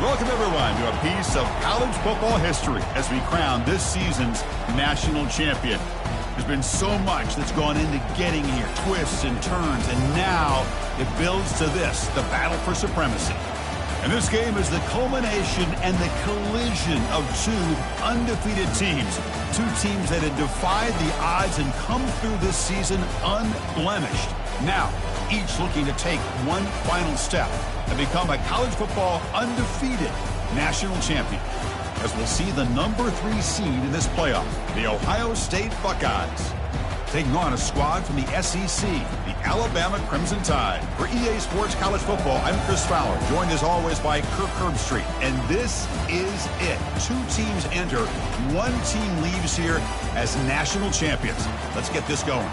Welcome, everyone, to a piece of college football history as we crown this season's national champion. There's been so much that's gone into getting here, twists and turns, and now it builds to this, the battle for supremacy. And this game is the culmination and the collision of two undefeated teams. Two teams that had defied the odds and come through this season unblemished. Now, each looking to take one final step and become a college football undefeated national champion. As we'll see the number 3 seed in this playoff, the Ohio State Buckeyes, taking on a squad from the SEC, the Alabama Crimson Tide. For EA Sports College Football, I'm Chris Fowler, joined as always by Kirk Herbstreit. And this is it. 2 teams enter, 1 team leaves here as national champions. Let's get this going.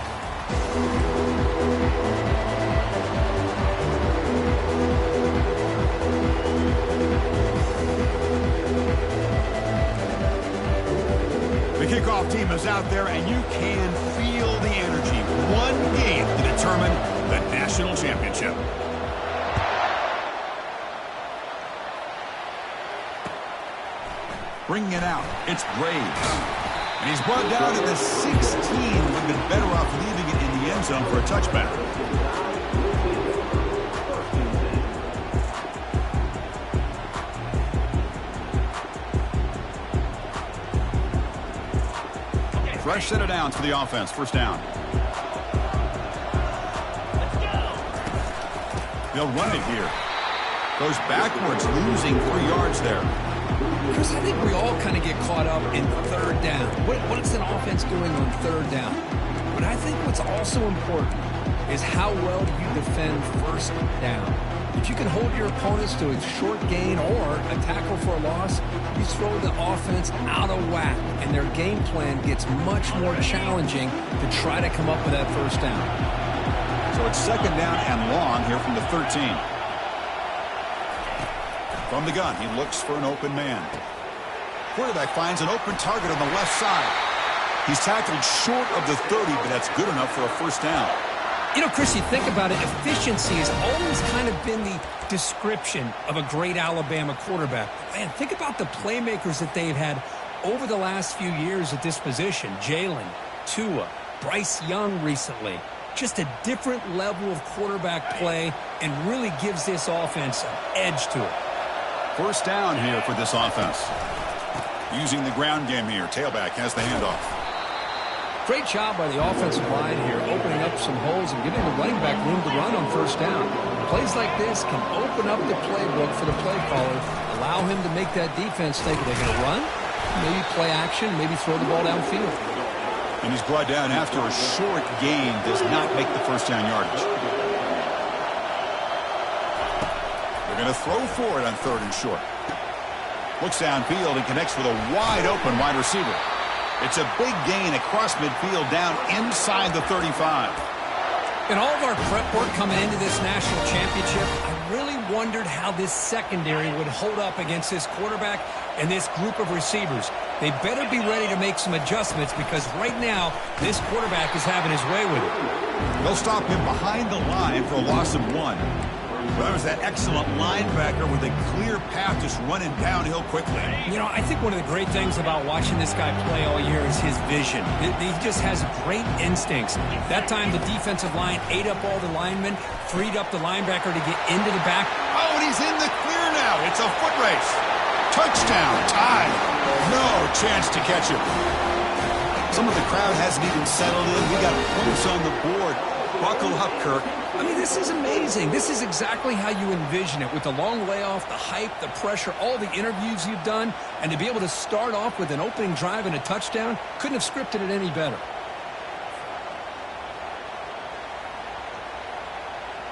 The kickoff team is out there, and you can feel the energy. One game to determine the national championship. Bringing it out, it's Graves. And he's brought down at the 16. Would have been better off leaving it in the end zone for a touchback. Fresh set of downs for the offense. First down. They'll run it here. Goes backwards, losing 3 yards there. Chris, I think we all kind of get caught up in third down. What is an offense doing on third down? But I think what's also important is how well you defend first down. If you can hold your opponents to a short gain or a tackle for a loss, you throw the offense out of whack, and their game plan gets much more challenging to try to come up with that first down. So it's second down and long here from the 13. From the gun, he looks for an open man. Quarterback finds an open target on the left side. He's tackled short of the 30, but that's good enough for a first down. You know, Chris, you think about it, efficiency has always kind of been the description of a great Alabama quarterback. Man, think about the playmakers that they've had over the last few years at this position. Jalen, Tua, Bryce Young recently. Just a different level of quarterback play and really gives this offense an edge to it. First down here for this offense. Using the ground game here. Tailback has the handoff. Great job by the offensive line here, opening up some holes and giving the running back room to run on first down. Plays like this can open up the playbook for the play caller, allow him to make that defense think they're going to run, maybe play action, maybe throw the ball downfield. And he's brought down after a short gain, does not make the first down yardage. They're going to throw for it on third and short. Looks downfield and connects with a wide open wide receiver. It's a big gain across midfield down inside the 35. In all of our prep work coming into this national championship, I really wondered how this secondary would hold up against this quarterback and this group of receivers. They better be ready to make some adjustments because right now, this quarterback is having his way with it. They'll stop him behind the line for a loss of 1. Well, there's that excellent linebacker with a clear path just running downhill quickly. You know, I think one of the great things about watching this guy play all year is his vision. He just has great instincts. That time, the defensive line ate up all the linemen, freed up the linebacker to get into the back. Oh, and he's in the clear now. It's a foot race. Touchdown. Tied. No chance to catch him. Some of the crowd hasn't even settled in. We got points on the board. Buckle up, Kirk. I mean, this is amazing. This is exactly how you envision it with the long layoff, the hype, the pressure, all the interviews you've done, and to be able to start off with an opening drive and a touchdown, couldn't have scripted it any better.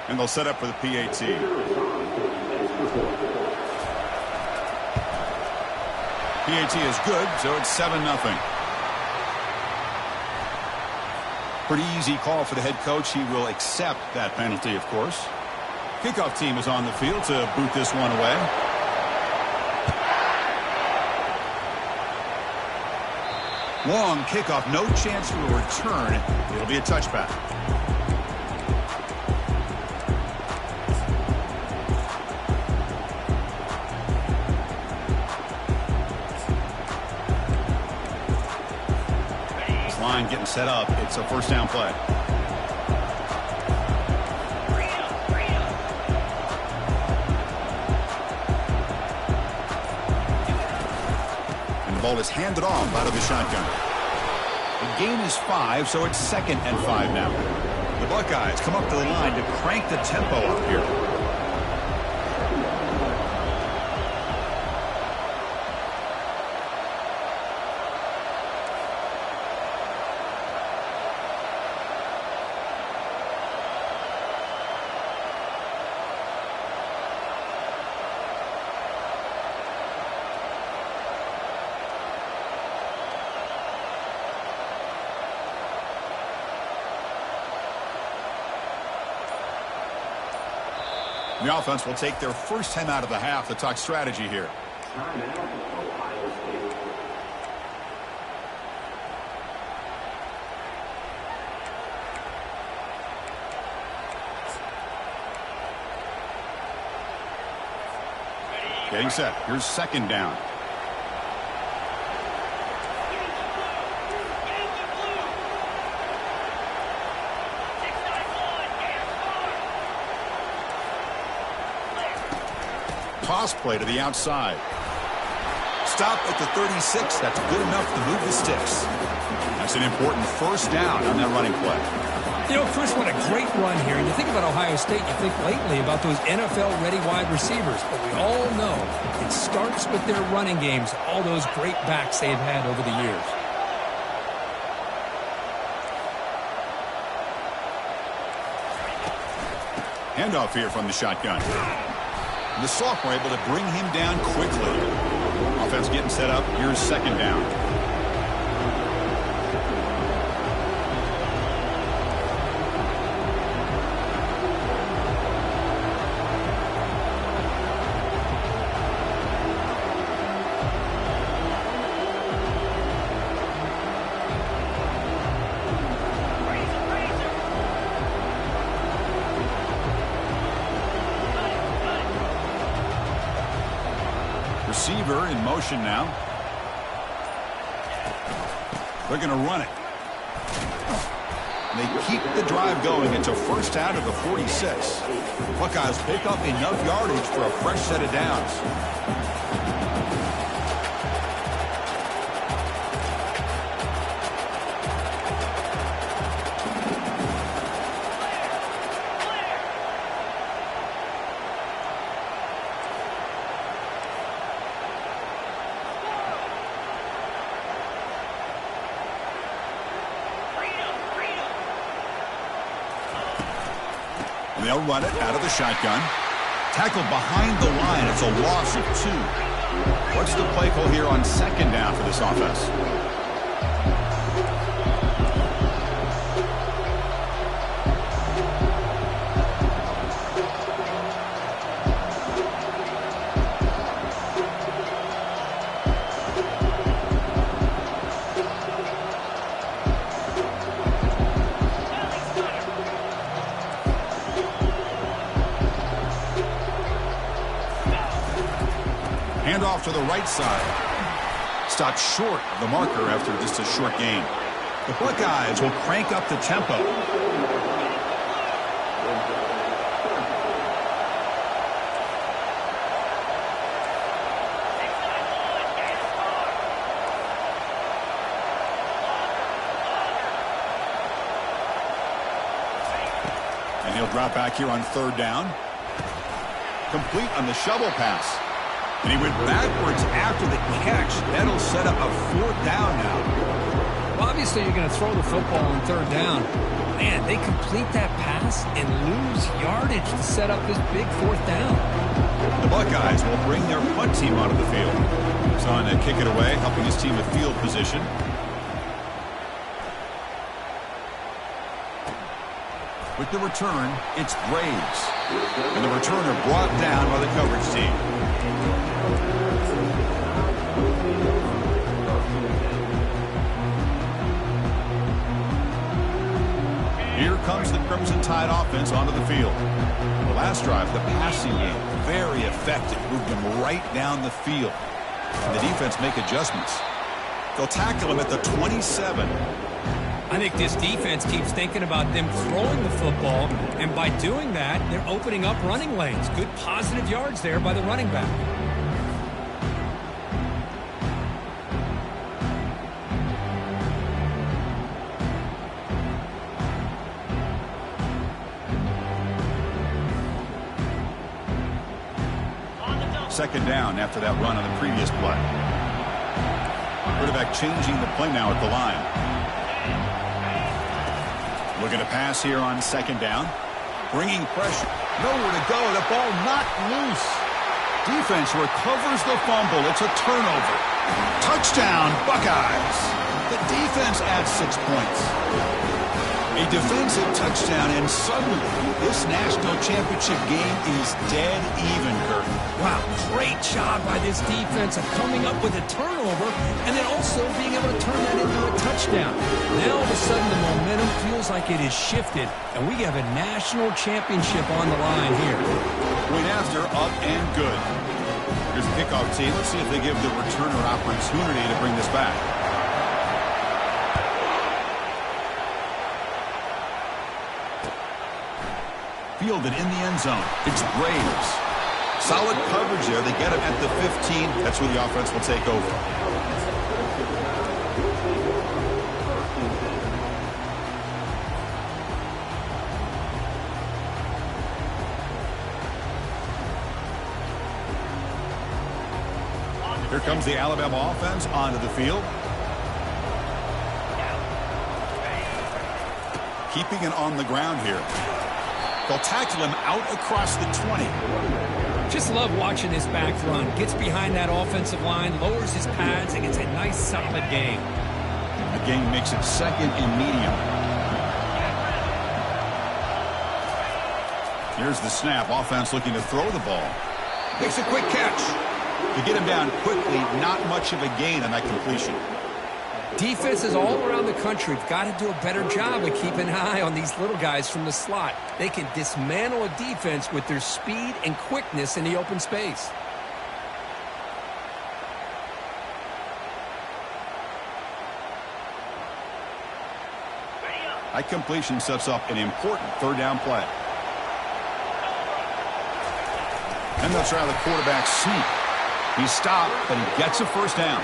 And they'll set up for the PAT. PAT is good, so it's 7-0. Pretty easy call for the head coach. He will accept that penalty, of course. Kickoff team is on the field to boot this one away. Long kickoff, no chance for a return. It'll be a touchback. line getting set up. It's a first down play. And the ball is handed off out of the shotgun. The gain is 5, so it's 2nd and 5 now. The Buckeyes come up to the line to crank the tempo up here. The offense will take their first time out of the half to talk strategy here. Getting set. Here's 2nd down. Toss play to the outside. Stop at the 36. That's good enough to move the sticks. That's an important first down on that running play. You know, Chris, what a great run here. And you think about Ohio State, you think lately about those NFL-ready wide receivers. But we all know it starts with their running games, all those great backs they've had over the years. Handoff here from the shotgun. The sophomore able to bring him down quickly. Offense getting set up. Here's 2nd down. Receiver in motion now. They're going to run it. They keep the drive going into first down of the 46. Buckeyes pick up enough yardage for a fresh set of downs. They'll run it out of the shotgun. Tackled behind the line. It's a loss of 2. What's the play call here on 2nd down for this offense? Handoff to the right side. Stopped short of the marker after just a short gain. The Buckeyes will crank up the tempo. And he'll drop back here on 3rd down. Complete on the shovel pass. And he went backwards after the catch. That'll set up a 4th down now. Well, obviously, you're going to throw the football on 3rd down. Man, they complete that pass and lose yardage to set up this big 4th down. The Buckeyes will bring their punt team onto the field. He's on to kick it away, helping his team with field position. With the return, it's Graves. And the returner brought down by the coverage team. Here comes the Crimson Tide offense onto the field. The last drive, the passing game, very effective. Moved them right down the field. And the defense make adjustments. They'll tackle him at the 27. I think this defense keeps thinking about them throwing the football, and by doing that, they're opening up running lanes. Good positive yards there by the running back. Second down after that run on the previous play. Quarterback changing the play now at the line. Looking to pass here on second down. Bringing pressure. Nowhere to go. The ball not loose. Defense recovers the fumble. It's a turnover. Touchdown, Buckeyes. The defense adds 6 points. A defensive touchdown, and suddenly this national championship game is dead even, Kurt. Wow, great job by this defense of coming up with a turnover and then also being able to turn that into a touchdown. Now all of a sudden the momentum feels like it is shifted, and we have a national championship on the line here. Point after, up and good. Here's the kickoff team. Let's see if they give the returner opportunity to bring this back. Fielded in the end zone. It's Braves. Solid coverage there. They get him at the 15. That's where the offense will take over. Here comes the Alabama offense onto the field. Keeping it on the ground here. They'll tackle him out across the 20. Just love watching this back run. Gets behind that offensive line, lowers his pads, and gets a nice, solid gain. The gain makes it second and medium. Here's the snap. Offense looking to throw the ball. Makes a quick catch. To get him down quickly, not much of a gain on that completion. Defenses all around the country have got to do a better job of keeping an eye on these little guys from the slot. They can dismantle a defense with their speed and quickness in the open space. That completion sets up an important third down play. And they'll try the quarterback sneak. He stopped, but he gets a first down.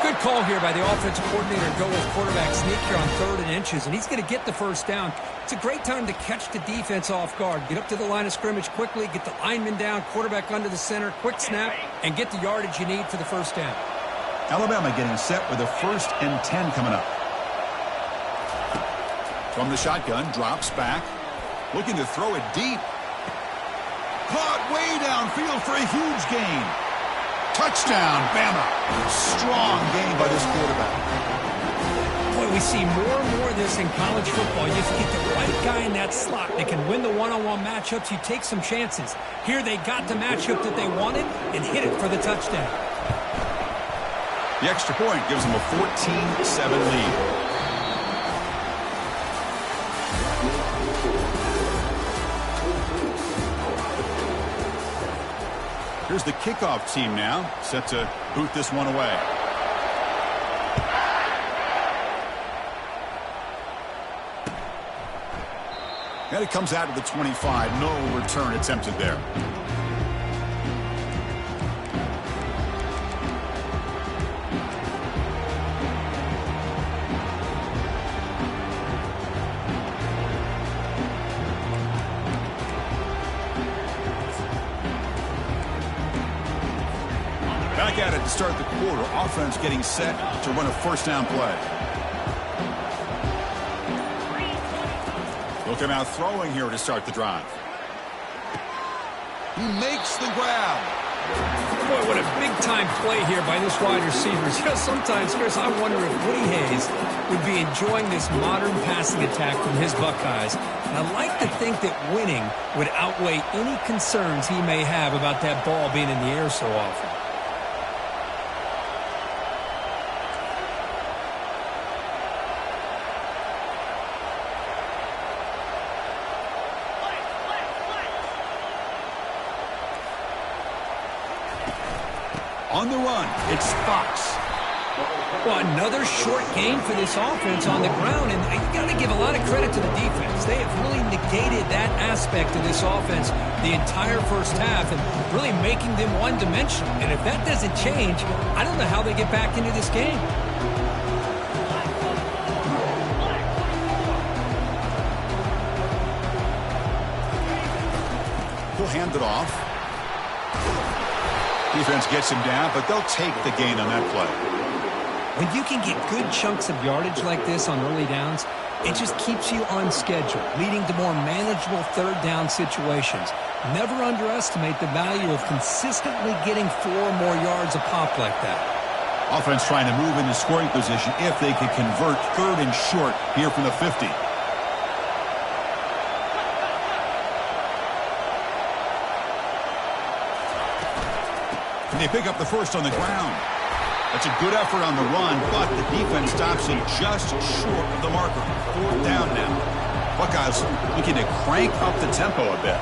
Good call here by the offensive coordinator to go with quarterback sneak here on 3rd and inches, and he's going to get the first down. It's a great time to catch the defense off guard. Get up to the line of scrimmage quickly, get the lineman down, quarterback under the center, quick snap, and get the yardage you need for the first down. Alabama getting set with a 1st and 10 coming up. From the shotgun, drops back. Looking to throw it deep. Caught way downfield for a huge gain. Touchdown, Bama. Strong game by this quarterback. Boy, we see more and more of this in college football. You have to get the right guy in that slot. They can win the one-on-one matchups. You take some chances. Here they got the matchup that they wanted and hit it for the touchdown. The extra point gives them a 14-7 lead. Here's the kickoff team now, set to boot this one away. And it comes out to the 25. No return attempted there. Back at it to start the quarter. Offense getting set to run a first down play. Looking out throwing here to start the drive. He makes the grab. Boy, what a big-time play here by this wide receiver. You know, sometimes, Chris, I wonder if Woody Hayes would be enjoying this modern passing attack from his Buckeyes. And I like to think that winning would outweigh any concerns he may have about that ball being in the air so often. On the run, it's Fox. Well, another short gain for this offense on the ground, and you got to give a lot of credit to the defense. They have really negated that aspect of this offense the entire first half and really making them one-dimensional. And if that doesn't change, I don't know how they get back into this game. He'll hand it off. Defense gets him down, but they'll take the gain on that play. When you can get good chunks of yardage like this on early downs, it just keeps you on schedule, leading to more manageable third down situations. Never underestimate the value of consistently getting 4 more yards a pop like that. Offense trying to move into scoring position if they could convert 3rd and short here from the 50. And they pick up the first on the ground. That's a good effort on the run, but the defense stops him just short of the marker. 4th down now. Buckeyes looking to crank up the tempo a bit.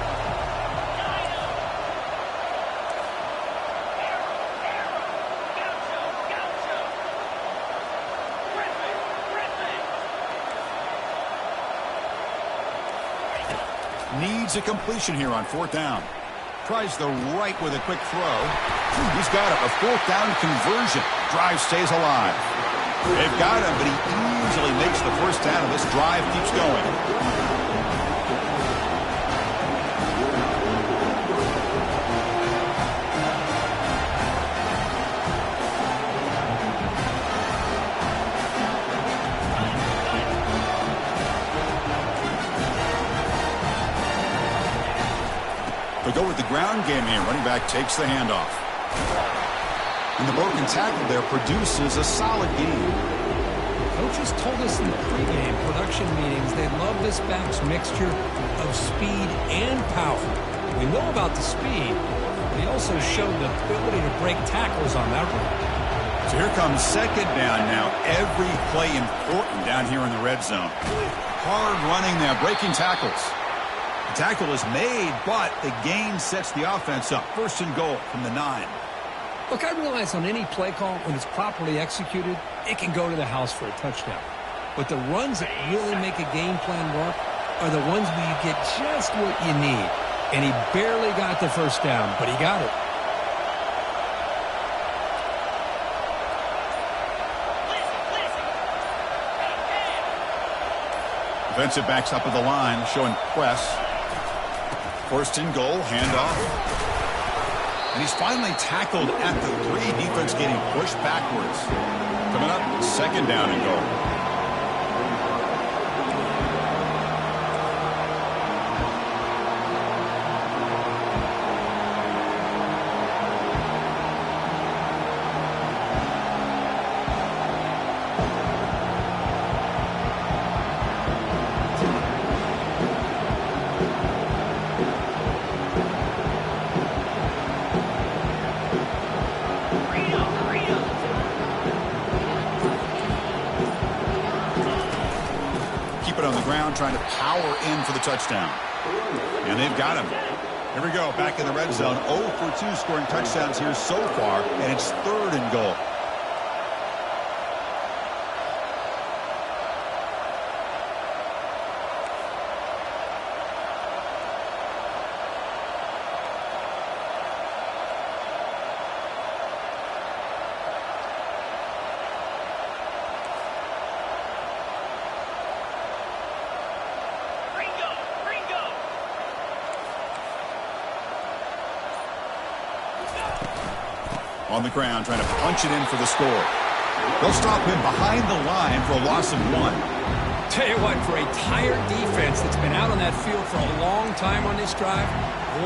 Needs a completion here on 4th down. Tries the right with a quick throw. He's got it. A 4th down conversion. Drive stays alive. They've got him, but he easily makes the first down, and this drive keeps going. They go with the ground game here. Running back takes the handoff. And the broken tackle there produces a solid game. Coaches told us in the pregame production meetings they love this back's mixture of speed and power. We know about the speed, but he also showed the ability to break tackles on that run. So here comes 2nd down now. Every play important down here in the red zone. Hard running there, breaking tackles. The tackle is made, but the gain sets the offense up. 1st and goal from the 9. Look, I realize on any play call, when it's properly executed, it can go to the house for a touchdown. But the runs that really make a game plan work are the ones where you get just what you need. And he barely got the first down, but he got it. Defensive backs up at the line, showing press. 1st and goal, handoff. And he's finally tackled at the 3. Defense getting pushed backwards. Coming up, 2nd down and goal. On the ground, trying to power in for the touchdown. And they've got him. Here we go, back in the red zone. 0 for 2 scoring touchdowns here so far, and it's 3rd and goal. On the ground, trying to punch it in for the score. They'll stop him behind the line for a loss of 1. Tell you what, for a tired defense that's been out on that field for a long time on this drive,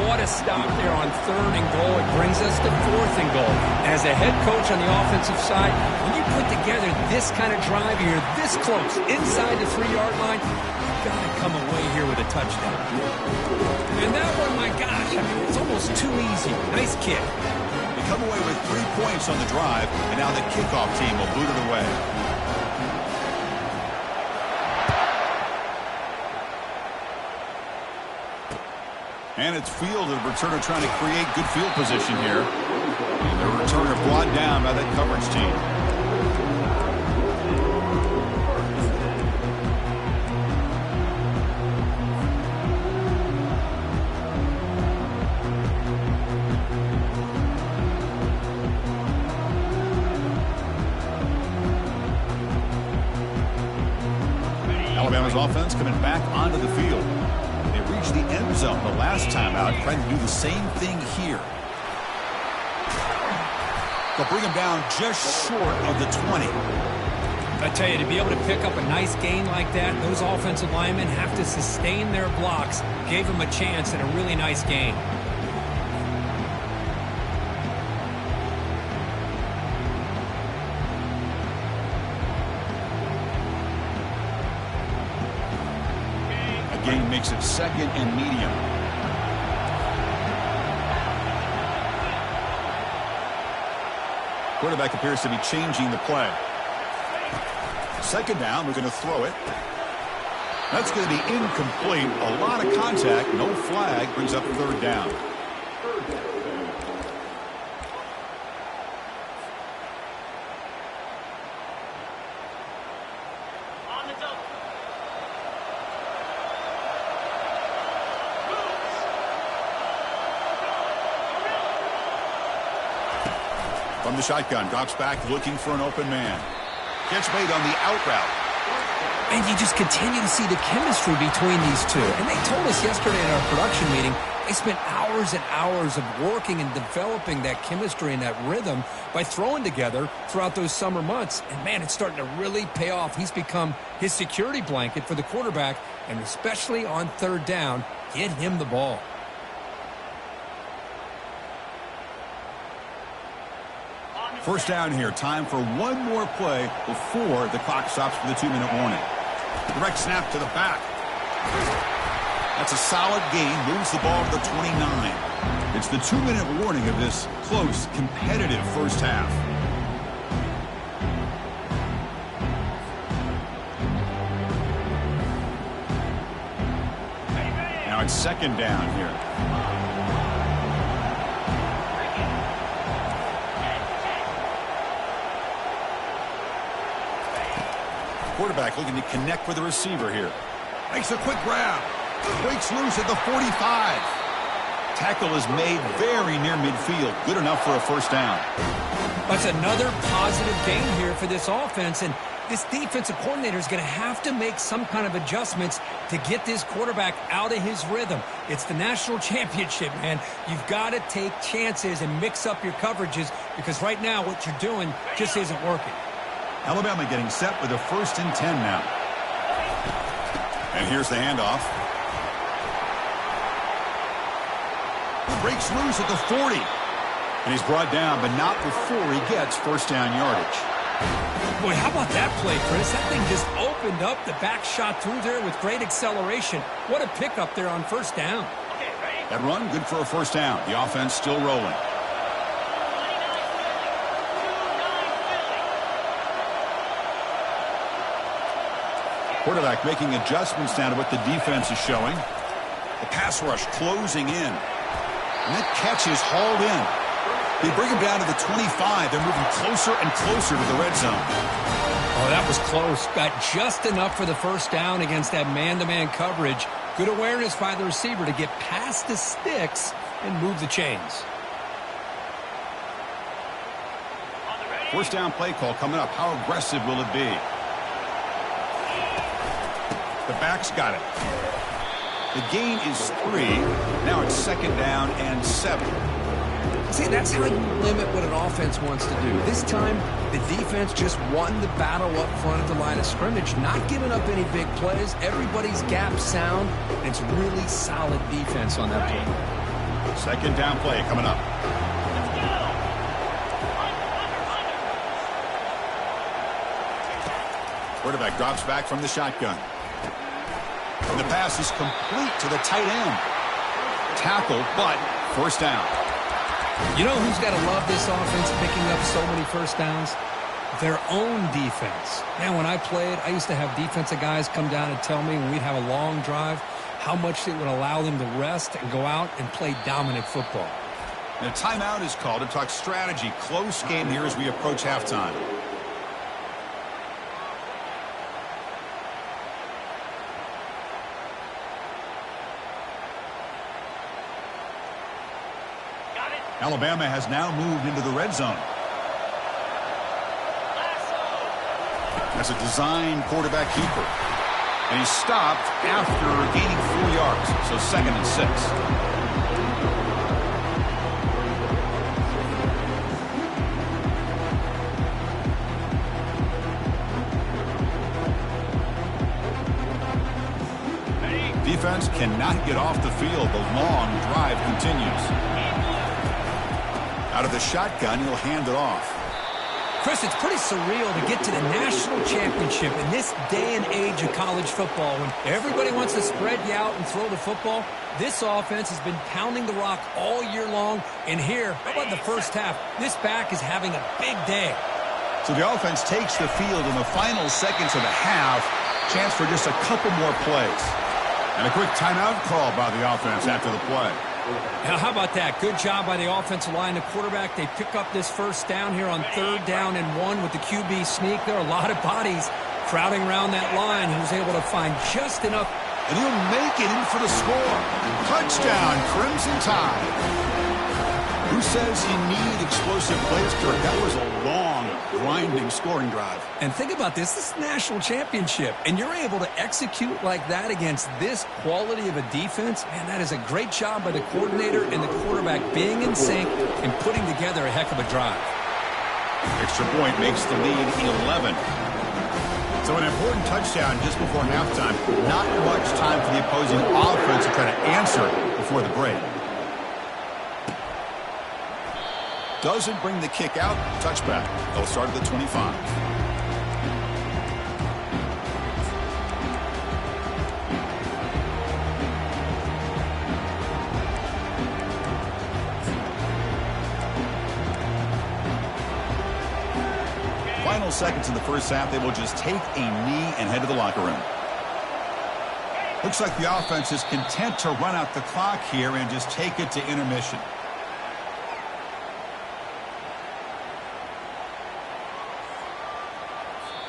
what a stop there on 3rd and goal. It brings us to 4th and goal. As a head coach on the offensive side, when you put together this kind of drive, you're this close, inside the 3-yard line, you've got to come away here with a touchdown. And that one, my gosh, I mean, it's almost too easy. Nice kick. Come away with 3 points on the drive, and now the kickoff team will boot it away. And it's fielded. Returner trying to create good field position here. And the returner brought down by that coverage team. Alabama's offense coming back onto the field. They reached the end zone the last time out, trying to do the same thing here. They'll bring him down just short of the 20. I tell you, to be able to pick up a nice gain like that, those offensive linemen have to sustain their blocks. Gave him a chance and a really nice gain. A gain makes it 2nd and medium. Quarterback appears to be changing the play. 2nd down, we're going to throw it. That's going to be incomplete. A lot of contact, no flag, brings up 3rd down. From the shotgun, drops back looking for an open man. Catch made on the out route. And you just continue to see the chemistry between these two. And they told us yesterday in our production meeting, they spent hours and hours of working and developing that chemistry and that rhythm by throwing together throughout those summer months. And, man, it's starting to really pay off. He's become his security blanket for the quarterback, and especially on 3rd down, get him the ball. First down here. Time for one more play before the clock stops for the 2-minute warning. Direct snap to the back. That's a solid gain. Moves the ball to the 29. It's the 2-minute warning of this close, competitive first half. Now it's 2nd down here. Quarterback looking to connect with the receiver here. Makes a quick grab. Breaks loose at the 45. Tackle is made very near midfield. Good enough for a first down. That's another positive gain here for this offense, and this defensive coordinator is going to have to make some kind of adjustments to get this quarterback out of his rhythm. It's the national championship, man. You've got to take chances and mix up your coverages, because right now what you're doing just isn't working. Alabama getting set with a 1st and 10 now. And here's the handoff. Breaks loose at the 40. And he's brought down, but not before he gets first down yardage. Boy, how about that play, Chris? That thing just opened up. The back shot through there with great acceleration. What a pickup there on first down. That run, good for a first down. The offense still rolling. Quarterback making adjustments down to what the defense is showing. The pass rush closing in. And that catch is hauled in. They bring him down to the 25. They're moving closer and closer to the red zone. Oh, that was close. Got just enough for the first down against that man-to-man coverage. Good awareness by the receiver to get past the sticks and move the chains. First down play call coming up. How aggressive will it be? The back's got it. The gain is 3. Now it's 2nd down and 7. See, that's how you limit what an offense wants to do. This time, the defense just won the battle up front at the line of scrimmage, not giving up any big plays. Everybody's gap sound, and it's really solid defense on that play. 2nd down play coming up. Quarterback drops back from the shotgun. And the pass is complete to the tight end. Tackle, but first down. You know who's got to love this offense picking up so many first downs? Their own defense. Man, when I played, I used to have defensive guys come down and tell me when we'd have a long drive how much it would allow them to rest and go out and play dominant football. And a timeout is called to talk strategy. Close game here as we approach halftime. Alabama has now moved into the red zone. As a design quarterback keeper. And he's stopped after gaining 4 yards, so 2nd and 6. Defense cannot get off the field. The long drive continues. Out of the shotgun, he'll hand it off. Chris, it's pretty surreal to get to the national championship in this day and age of college football when everybody wants to spread you out and throw the football. This offense has been pounding the rock all year long. And here, how about the first half? This back is having a big day. So the offense takes the field in the final seconds of the half. Chance for just a couple more plays. And a quick timeout call by the offense after the play. Now, how about that? Good job by the offensive line. The quarterback, they pick up this first down here on 3rd down and 1 with the QB sneak. There are a lot of bodies crowding around that line. He was able to find just enough. And he'll make it in for the score. Touchdown, Crimson Tide. Who says you need explosive plays, Kirk? That was a long, grinding scoring drive. And think about this. This is a national championship. And you're able to execute like that against this quality of a defense. Man, that is a great job by the coordinator and the quarterback being in sync and putting together a heck of a drive. Extra point makes the lead 11. So an important touchdown just before halftime. Not much time for the opposing offense to try to answer before the break. Doesn't bring the kick out. Touchback. They'll start at the 25. Final seconds in the first half. They will just take a knee and head to the locker room. Looks like the offense is content to run out the clock here and just take it to intermission.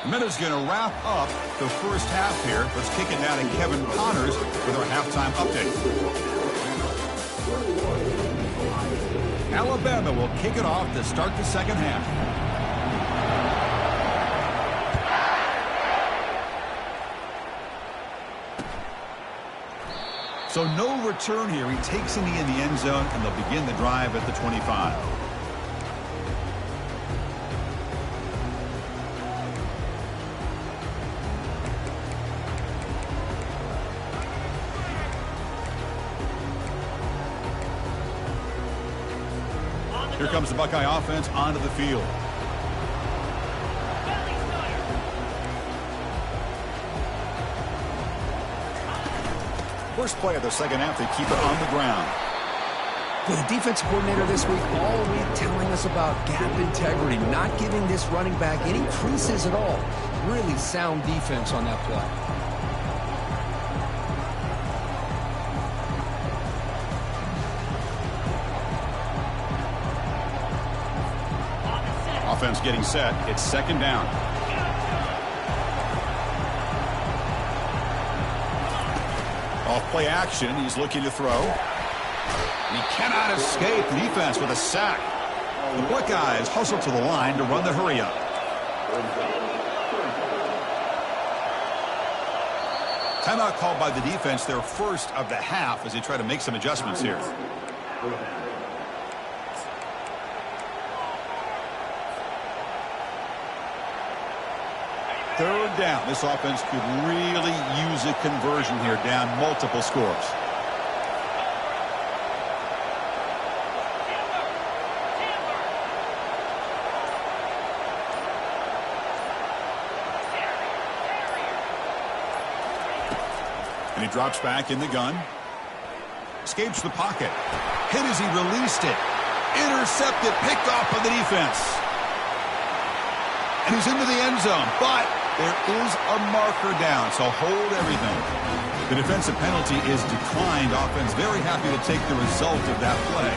The minute's going to wrap up the first half here. Let's kick it down to Kevin Connors with our halftime update. Alabama will kick it off to start the second half. So no return here. He takes a knee in the end zone, and they'll begin the drive at the 25. Here comes the Buckeye offense onto the field. First play of the second half, they keep it on the ground. Well, the defensive coordinator this week all week telling us about gap integrity, not giving this running back any creases at all. Really sound defense on that play. Offense getting set. It's second down. Off play action. He's looking to throw. And he cannot escape the defense with a sack. The Buckeyes hustle to the line to run the hurry up. Timeout called by the defense, their first of the half, as they try to make some adjustments here. Third down. This offense could really use a conversion here, down multiple scores. And he drops back in the gun. Escapes the pocket. Hit as he released it. Intercepted, picked off by the defense. And he's into the end zone, but there is a marker down, so hold everything. The defensive penalty is declined. Offense very happy to take the result of that play.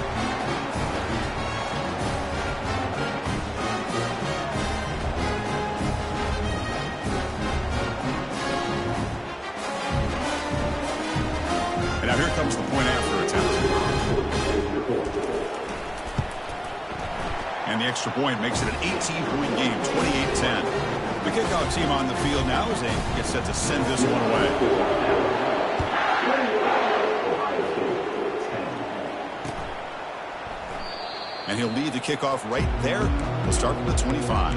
And now here comes the point after attempt. And the extra point makes it an 18-point game, 28-10. The kickoff team on the field now as they get set to send this one away. And he'll lead the kickoff right there. We'll start with the 25.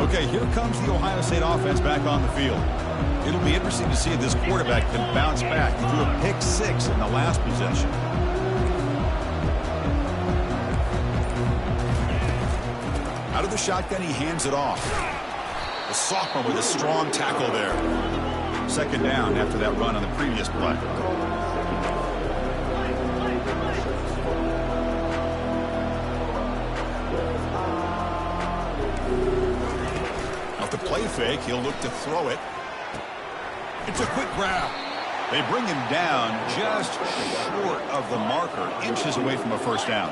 Okay, here comes the Ohio State offense back on the field. It'll be interesting to see if this quarterback can bounce back. He threw a pick-6 in the last possession. Out of the shotgun, he hands it off. The sophomore with a strong tackle there. Second down after that run on the previous play. Off the play fake, he'll look to throw it. It's a quick grab. They bring him down just short of the marker, inches away from a first down.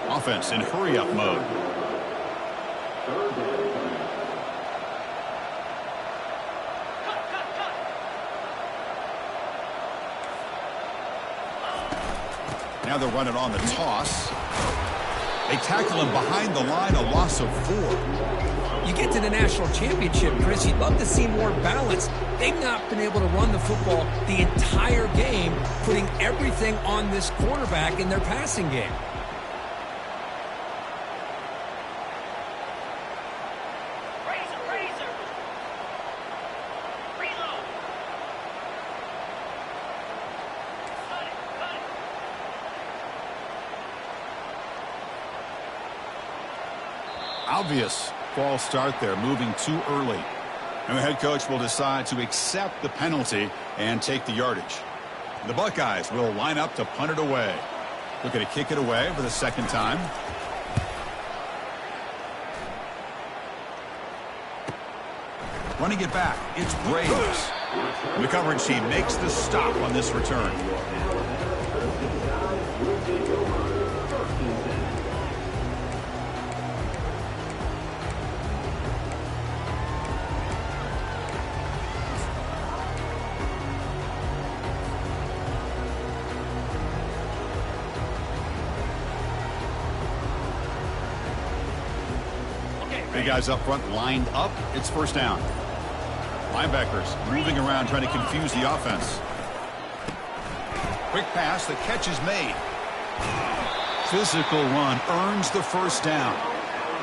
Offense in hurry-up mode. Now they're running on the toss. They tackle him behind the line, a loss of 4. You get to the national championship, Chris, you'd love to see more balance. They've not been able to run the football the entire game, putting everything on this quarterback in their passing game. Obvious false start there, moving too early. And the head coach will decide to accept the penalty and take the yardage. The Buckeyes will line up to punt it away. Looking to kick it away for the second time. Running it back, it's Graves. And the coverage team makes the stop on this return. Big guys up front lined up. It's first down. Linebackers moving around trying to confuse the offense. Quick pass. The catch is made. Physical run earns the first down.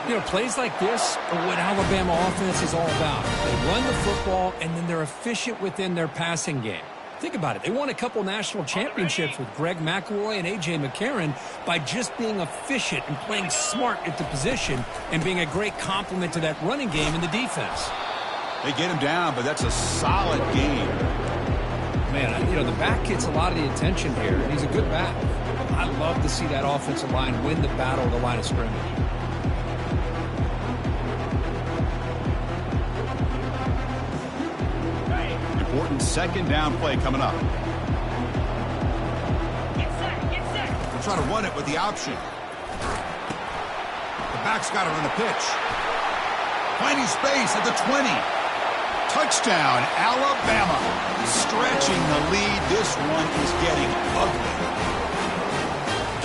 You know, plays like this are what Alabama offense is all about. They run the football, and then they're efficient within their passing game. Think about it. They won a couple national championships with Greg McElroy and A.J. McCarron by just being efficient and playing smart at the position and being a great complement to that running game in the defense. They get him down, but that's a solid game. Man, you know, the back gets a lot of the attention here, and he's a good back. I'd love to see that offensive line win the battle of the line of scrimmage. Important second down play coming up. They're trying to run it with the option. The back's got it on the pitch. Finding space at the 20. Touchdown, Alabama. Stretching the lead. This one is getting ugly.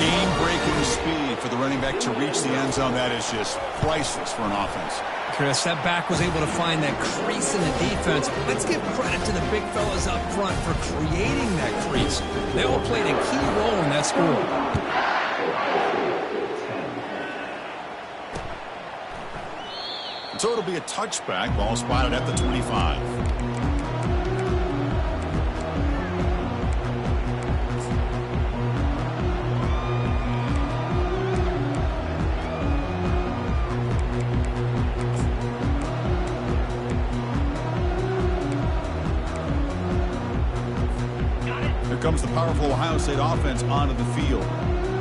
Game-breaking speed for the running back to reach the end zone. That is just priceless for an offense. Chris, that back was able to find that crease in the defense. Let's give credit to the big fellas up front for creating that crease. They all played a key role in that score. So it'll be a touchback. Ball spotted at the 25. Comes the powerful Ohio State offense onto the field.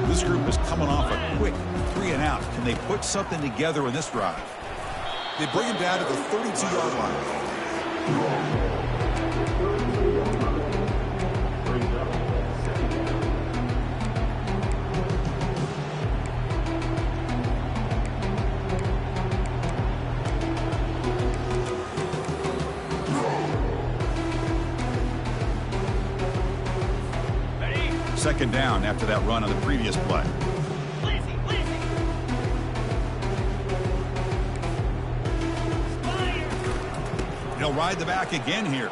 This group is coming off a quick 3-and-out. Can they put something together in this drive? They bring him down to the 32-yard line. second down after that run on the previous play. He'll ride the back again here.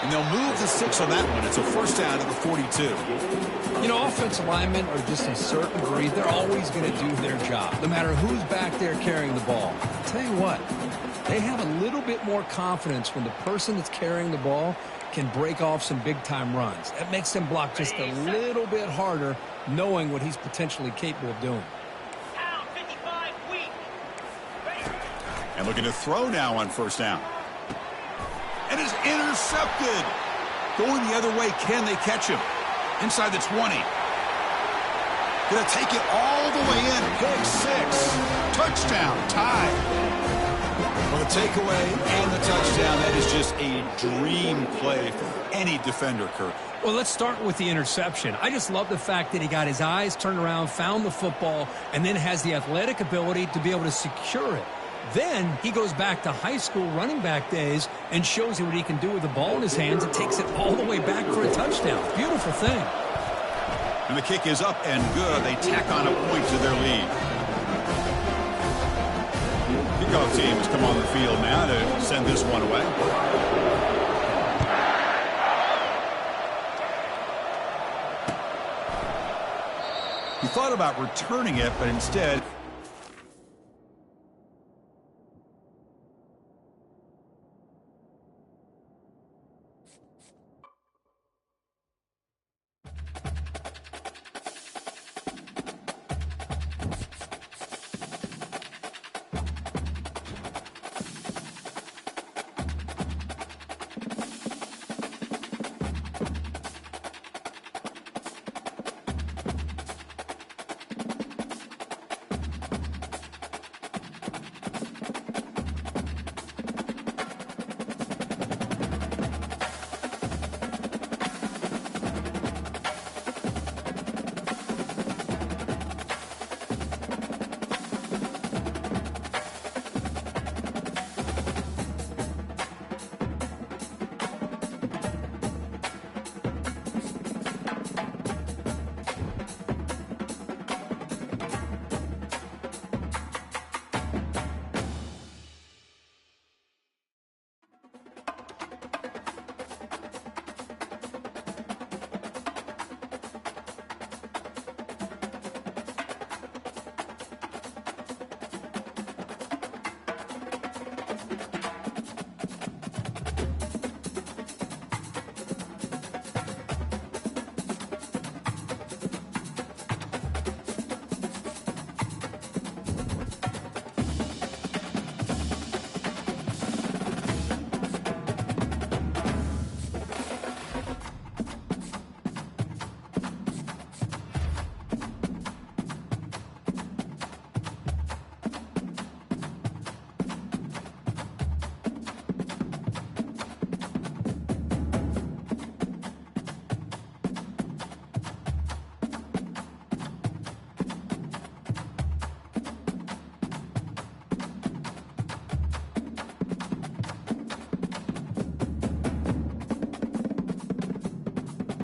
And they'll move the 6 on that one. It's a first down at the 42. You know, offensive linemen are just a certain breed. They're always going to do their job, no matter who's back there carrying the ball. I'll tell you what, they have a little bit more confidence when the person that's carrying the ball can break off some big-time runs. That makes them block just a little bit harder, knowing what he's potentially capable of doing. And looking to throw now on first down. And is intercepted. Going the other way, can they catch him? Inside the 20. Gonna take it all the way in. Pick 6. Touchdown. Tie. Well, the takeaway and the touchdown, that is just a dream play for any defender, Kirk. Well, let's start with the interception. I just love the fact that he got his eyes turned around, found the football, and then has the athletic ability to be able to secure it. Then he goes back to high school running back days and shows you what he can do with the ball in his hands and takes it all the way back for a touchdown. Beautiful thing. And the kick is up and good. They tack on a point to their lead. Kickoff team has come on the field now to send this one away. He thought about returning it, but instead